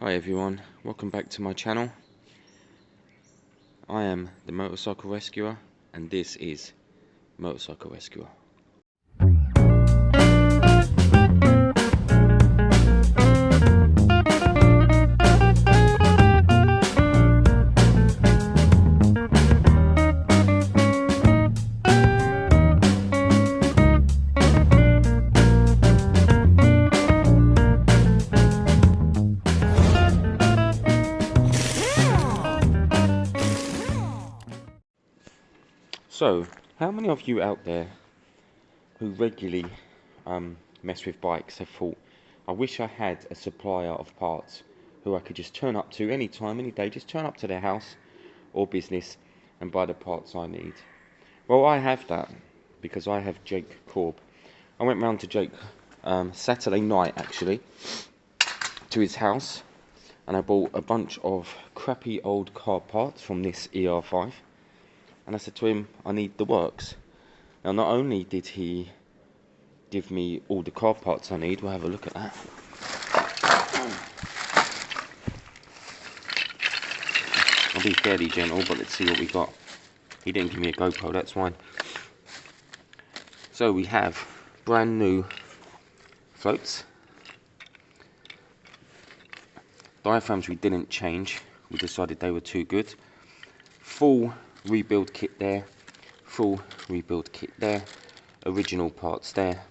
Hi everyone, welcome back to my channel. I am the Motorcycle Rescuer and this is Motorcycle Rescuer. So, how many of you out there who regularly mess with bikes have thought, I wish I had a supplier of parts who I could just turn up to any time, any day, just turn up to their house or business and buy the parts I need? Well, I have that because I have Jake Korb. I went round to Jake Saturday night actually to his house and I bought a bunch of crappy old carb parts from this er5. And I said to him, I need the works. Now, not only did he give me all the carb parts I need, we'll have a look at that. I'll be fairly gentle, but let's see what we got. He didn't give me a GoPro, that's fine. So we have brand new floats. Diaphragms we didn't change, we decided they were too good. Full rebuild kit there, full rebuild kit there, original parts there,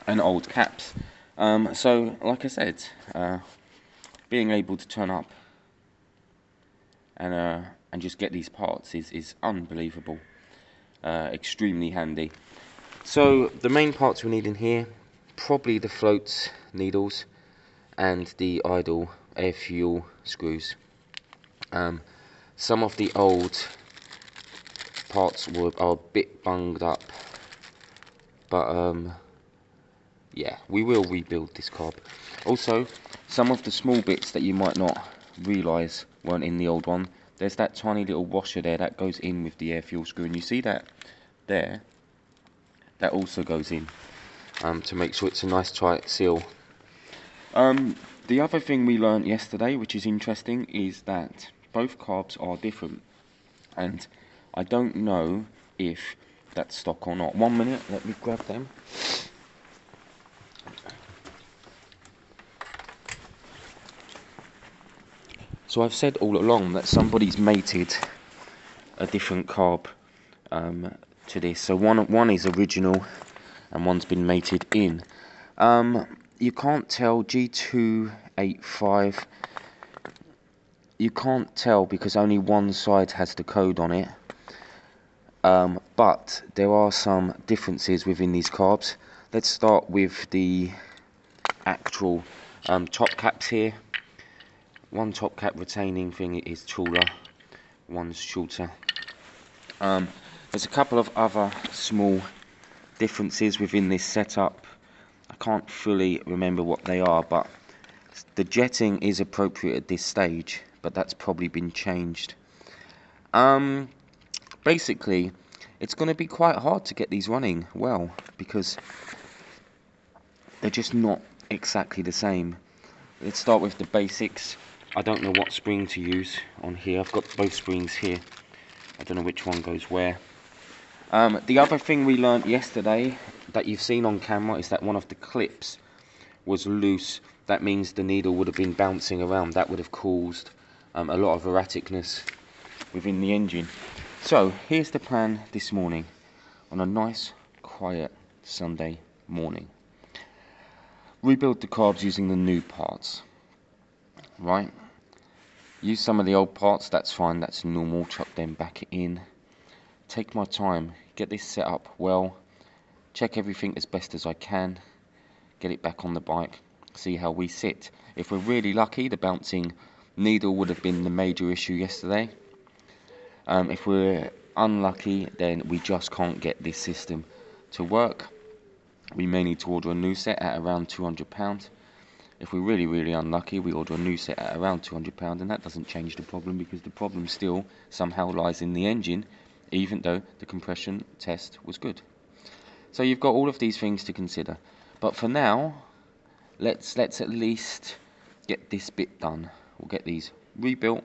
and old caps. So like I said, being able to turn up and just get these parts is unbelievable, extremely handy. So the main parts we need in here, probably the floats, needles, and the idle air fuel screws. Some of the old parts are a bit bunged up, but yeah, we will rebuild this carb. Also, some of the small bits that you might not realise weren't in the old one, there's that tiny little washer there that goes in with the air fuel screw, and you see that there, that also goes in to make sure it's a nice tight seal. The other thing we learnt yesterday, which is interesting, is that both carbs are different, and I don't know if that's stock or not. 1 minute, let me grab them. So I've said all along that somebody's mated a different carb to this. So one is original and one's been mated in. You can't tell G285. You can't tell because only one side has the code on it. But there are some differences within these carbs. Let's start with the actual top caps here. One top cap retaining thing is taller, one's shorter. There's a couple of other small differences within this setup. I can't fully remember what they are, but the jetting is appropriate at this stage, but that's probably been changed. Basically, it's going to be quite hard to get these running well because they're just not exactly the same. Let's start with the basics. I don't know what spring to use on here. I've got both springs here. I don't know which one goes where. The other thing we learnt yesterday that you've seen on camera is that one of the clips was loose. That means the needle would have been bouncing around. That would have caused a lot of erraticness within the engine. So here's the plan this morning on a nice quiet Sunday morning. Rebuild the carbs using the new parts. Right? Use some of the old parts, that's fine, that's normal, chuck them back in. Take my time, get this set up well, check everything as best as I can, get it back on the bike, see how we sit. If we're really lucky, the bouncing needle would have been the major issue yesterday. If we're unlucky, then we just can't get this system to work. We may need to order a new set at around £200. If we're really, really unlucky, we order a new set at around £200, and that doesn't change the problem because the problem still somehow lies in the engine, even though the compression test was good. So you've got all of these things to consider. But for now, let's at least get this bit done. We'll get these rebuilt,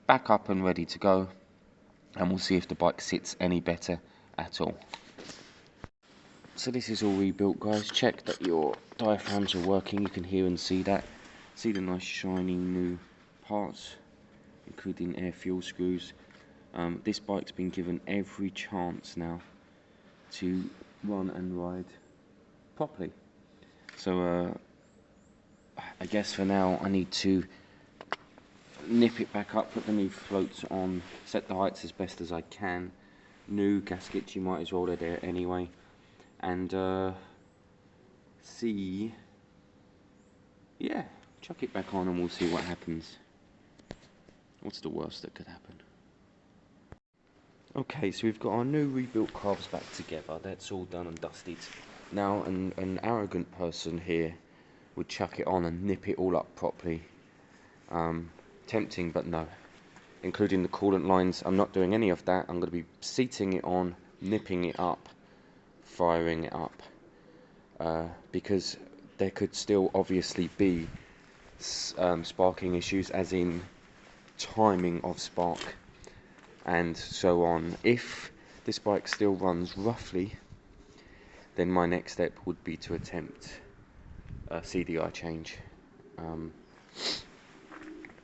back up and ready to go, and we'll see if the bike sits any better at all. So this is all rebuilt, guys. Check that your diaphragms are working. You can hear and see that. See the nice shiny new parts, including air fuel screws. This bike's been given every chance now to run and ride properly. So I guess for now I need to nip it back up, put the new floats on, set the heights as best as I can. New gaskets, you might as well, they're there anyway. And see, yeah, chuck it back on and we'll see what happens. What's the worst that could happen? Okay, so we've got our new rebuilt carbs back together. That's all done and dusted. Now an arrogant person here would chuck it on and nip it all up properly. Tempting, but no. Including the coolant lines, I'm not doing any of that. I'm going to be seating it on, nipping it up, firing it up. Because there could still obviously be sparking issues, as in timing of spark and so on. If this bike still runs roughly, then my next step would be to attempt a CDI change.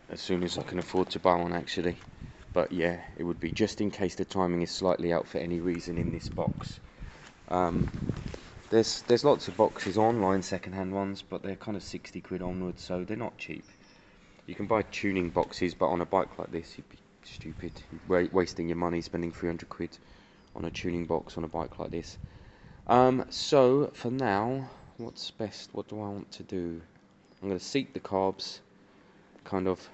As soon as I can afford to buy one, actually. But yeah, it would be just in case the timing is slightly out for any reason in this box. There's lots of boxes online, second-hand ones, but they're kind of 60 quid onwards, so they're not cheap. You can buy tuning boxes, but on a bike like this, you'd be stupid, wasting your money spending 300 quid on a tuning box on a bike like this. So for now, what's best? What do I want to do? I'm going to seat the carbs, kind of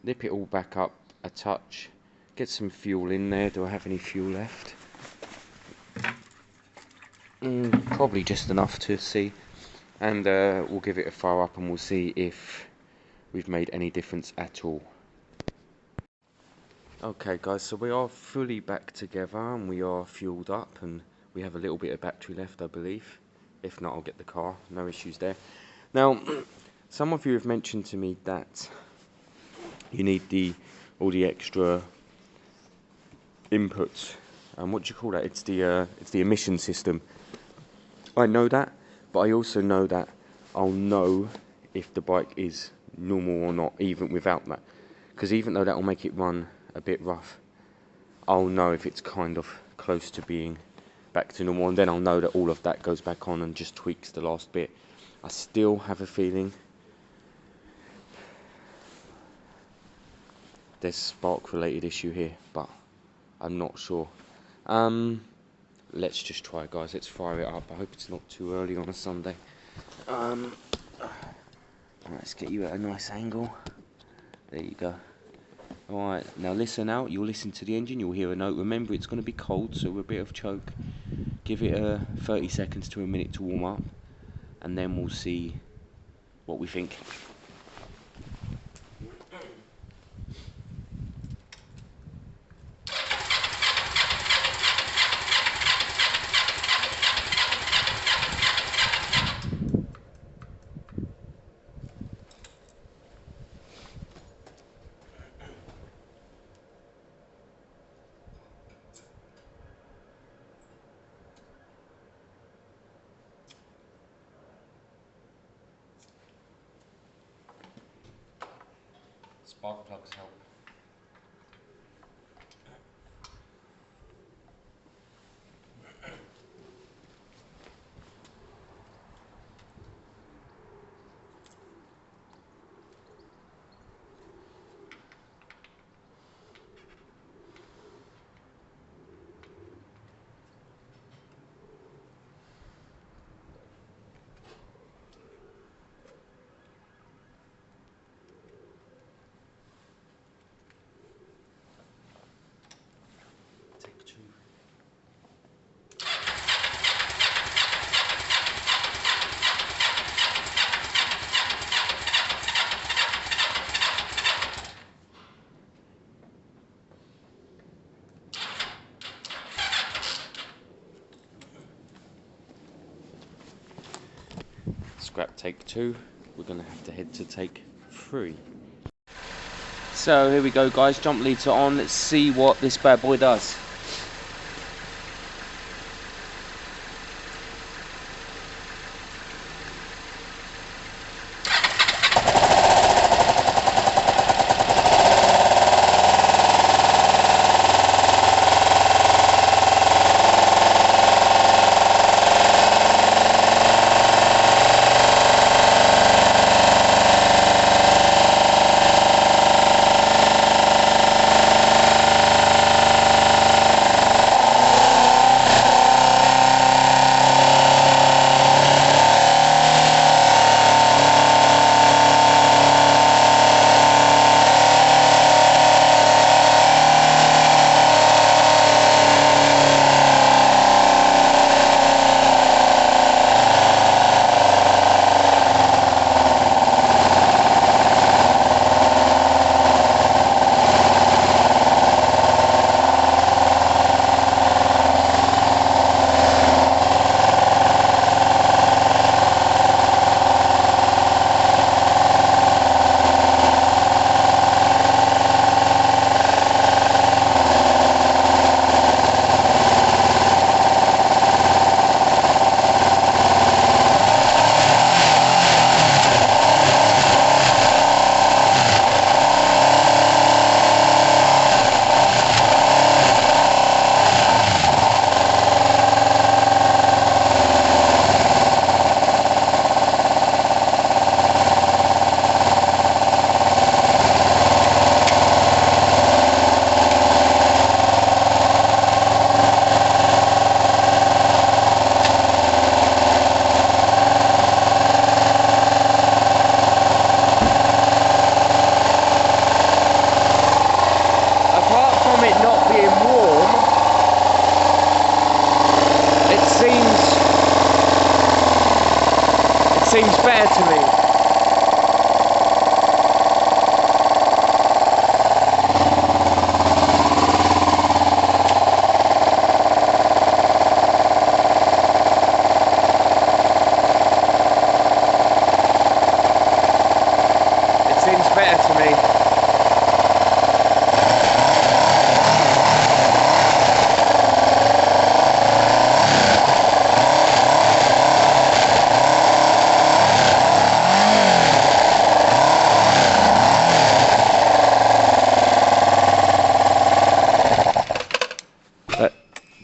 nip it all back up a touch, get some fuel in there. Do I have any fuel left? Probably just enough to see, and we'll give it a fire up and we'll see if we've made any difference at all. Okay guys, so we are fully back together and we are fueled up, and we have a little bit of battery left, I believe. If not, I'll get the car, no issues there. Now, some of you have mentioned to me that you need all the extra inputs. What do you call that? It's the emission system. I know that, but I also know that I'll know if the bike is normal or not, even without that. Because even though that will make it run a bit rough, I'll know if it's kind of close to being back to normal, and then I'll know that all of that goes back on and just tweaks the last bit. I still have a feeling there's spark related issue here, but I'm not sure. Let's just try, guys. Let's fire it up. I hope it's not too early on a Sunday. Let's get you at a nice angle. There you go. Alright, now listen out. You'll listen to the engine, you'll hear a note. Remember, it's going to be cold, so a bit of choke. Give it 30 seconds to a minute to warm up, and then we'll see what we think. Spark plugs help. scrap take 2. We're going to have to head to take 3. So here we go, guys. Jump leads are on. Let's see what this bad boy does. Seems better to me. It seems better to me.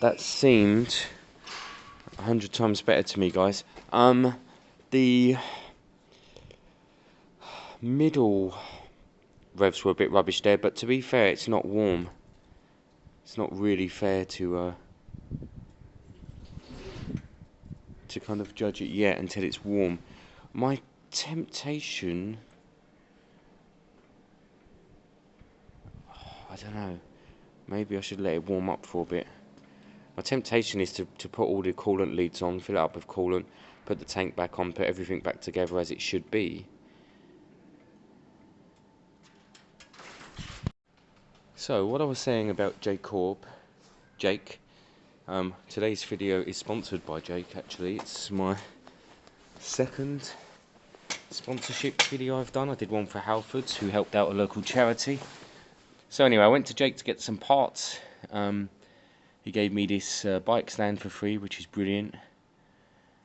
That seemed 100 times better to me, guys. The middle revs were a bit rubbish there, but to be fair, it's not warm. It's not really fair to kind of judge it yet until it's warm. My temptation, I don't know, maybe I should let it warm up for a bit. My temptation is to put all the coolant leads on, fill it up with coolant, put the tank back on, put everything back together as it should be. So, what I was saying about Jake, today's video is sponsored by Jake, actually. It's my second sponsorship video I've done. I did one for Halfords, who helped out a local charity. So anyway, I went to Jake to get some parts. He gave me this bike stand for free, which is brilliant.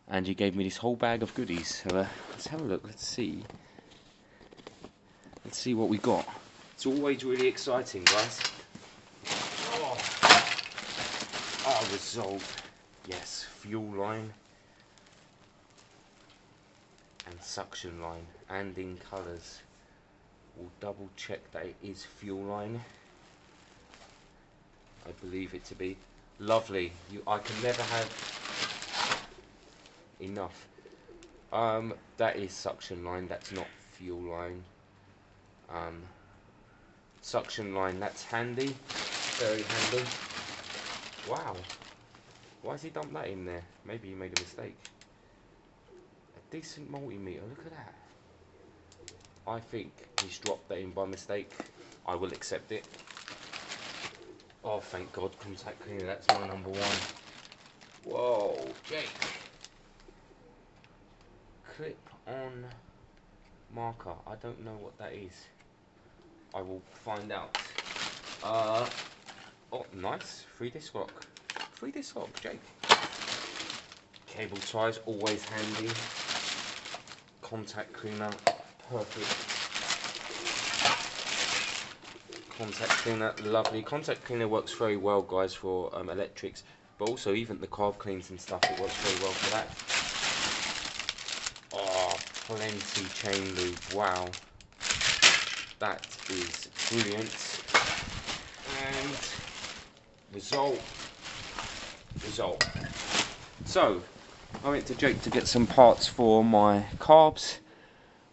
And he gave me this whole bag of goodies. So let's have a look, let's see. Let's see what we got. It's always really exciting, guys. Oh, Resolve. Yes, fuel line. And suction line. And in colours. We'll double check that it is fuel line. I believe it to be. Lovely. I can never have enough. That is suction line, that's not fuel line. Suction line, that's handy. Very handy. Wow. Why has he dumped that in there? Maybe he made a mistake. A decent multimeter, look at that. I think he's dropped that in by mistake. I will accept it. Oh, thank God, contact cleaner, that's my number one. Whoa, Jake. Clip on marker. I don't know what that is. I will find out. Oh, nice. 3-disc lock. 3-disc lock, Jake. Cable ties, always handy. Contact cleaner, perfect. Contact cleaner, lovely. Contact cleaner works very well, guys, for electrics, but also even the carb cleans and stuff, it works very well for that. Oh, plenty chain lube, wow. That is brilliant. And result. So, I went to Jake to get some parts for my carbs,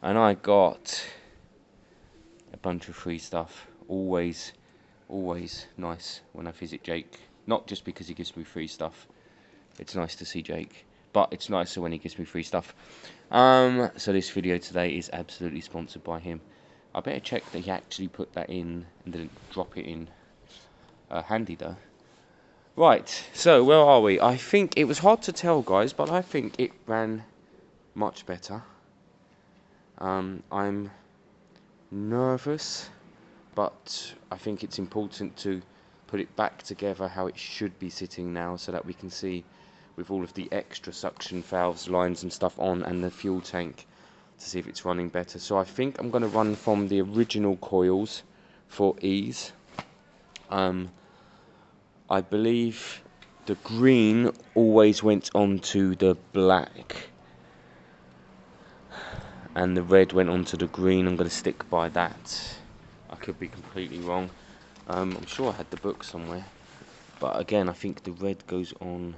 and I got a bunch of free stuff. Always nice when I visit Jake. Not just because he gives me free stuff. It's nice to see Jake, but it's nicer when he gives me free stuff. So this video today is absolutely sponsored by him. I better check that he actually put that in and didn't drop it in. Handy though. Right, so where are we? I think it was hard to tell, guys, but I think it ran much better. I'm nervous, but I think it's important to put it back together how it should be sitting now, so that we can see with all of the extra suction valves, lines and stuff on, and the fuel tank, to see if it's running better. So I think I'm going to run from the original coils for ease. I believe the green always went onto the black and the red went onto the green. I'm going to stick by that. I could be completely wrong. I'm sure I had the book somewhere, but again, I think the red goes on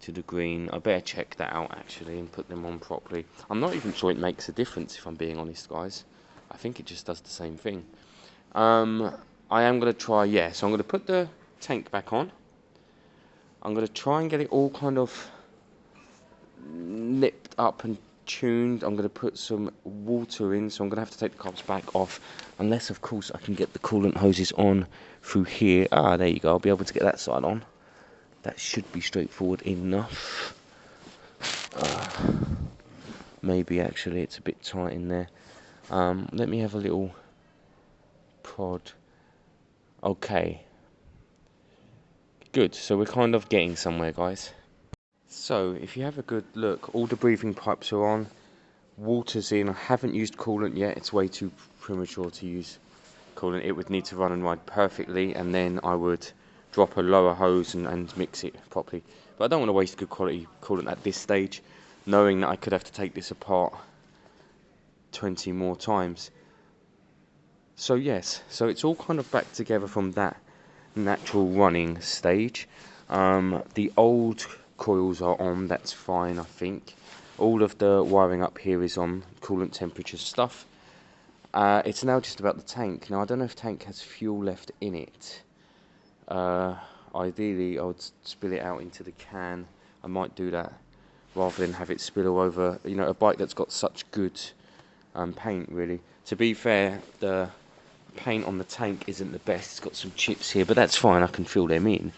to the green. I better check that out actually and put them on properly. I'm not even sure it makes a difference, if I'm being honest, guys. I think it just does the same thing. I am going to try, so I'm going to put the tank back on. I'm going to try and get it all kind of nipped up and tuned. I'm going to put some water in, so I'm going to have to take the carbs back off, unless of course I can get the coolant hoses on through here. There you go. I'll be able to get that side on. That should be straightforward enough. Maybe actually it's a bit tight in there. Let me have a little prod. Okay, good, so we're kind of getting somewhere, guys. So if you have a good look, all the breathing pipes are on, water's in. I haven't used coolant yet. It's way too premature to use coolant. It would need to run and ride perfectly, and then I would drop a lower hose and mix it properly. But I don't want to waste good quality coolant at this stage, knowing that I could have to take this apart 20 more times. So yes, so it's all kind of back together from that natural running stage. The old coils are on, that's fine, I think. All of the wiring up here is on, coolant temperature stuff. It's now just about the tank. Now I don't know if tank has fuel left in it. Ideally I would spill it out into the can. I might do that rather than have it spill all over, you know, a bike that's got such good paint, really. To be fair, the paint on the tank isn't the best. It's got some chips here, but that's fine, I can fill them in.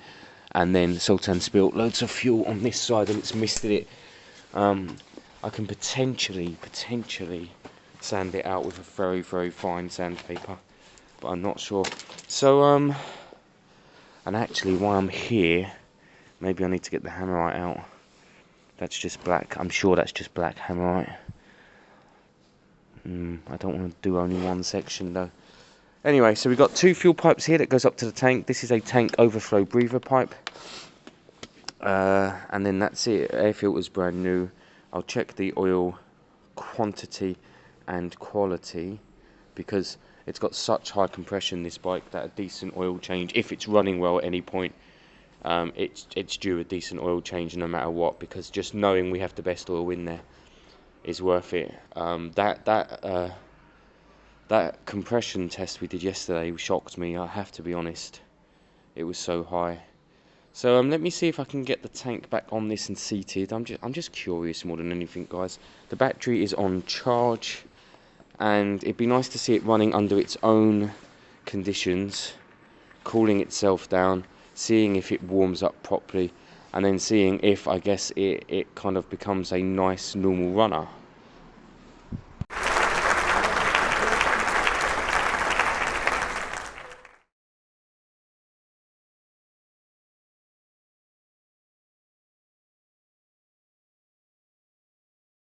And then Sultan spilt loads of fuel on this side and it's misted it. I can potentially sand it out with a very fine sandpaper, but I'm not sure. So and actually while I'm here, maybe I need to get the hammerite out. That's just black. I'm sure that's just black hammerite. I don't want to do only one section though. Anyway, so we've got two fuel pipes here that goes up to the tank. This is a tank overflow breather pipe. And then that's it. Air filter's brand new. I'll check the oil quantity and quality, because it's got such high compression, this bike, that a decent oil change, if it's running well at any point, it's due a decent oil change no matter what, because just knowing we have the best oil in there is worth it. That compression test we did yesterday shocked me, I have to be honest. It was so high. So let me see if I can get the tank back on this and seated. I'm just curious more than anything, guys. The battery is on charge, and it'd be nice to see it running under its own conditions, cooling itself down, seeing if it warms up properly, and then seeing if, I guess, it kind of becomes a nice normal runner.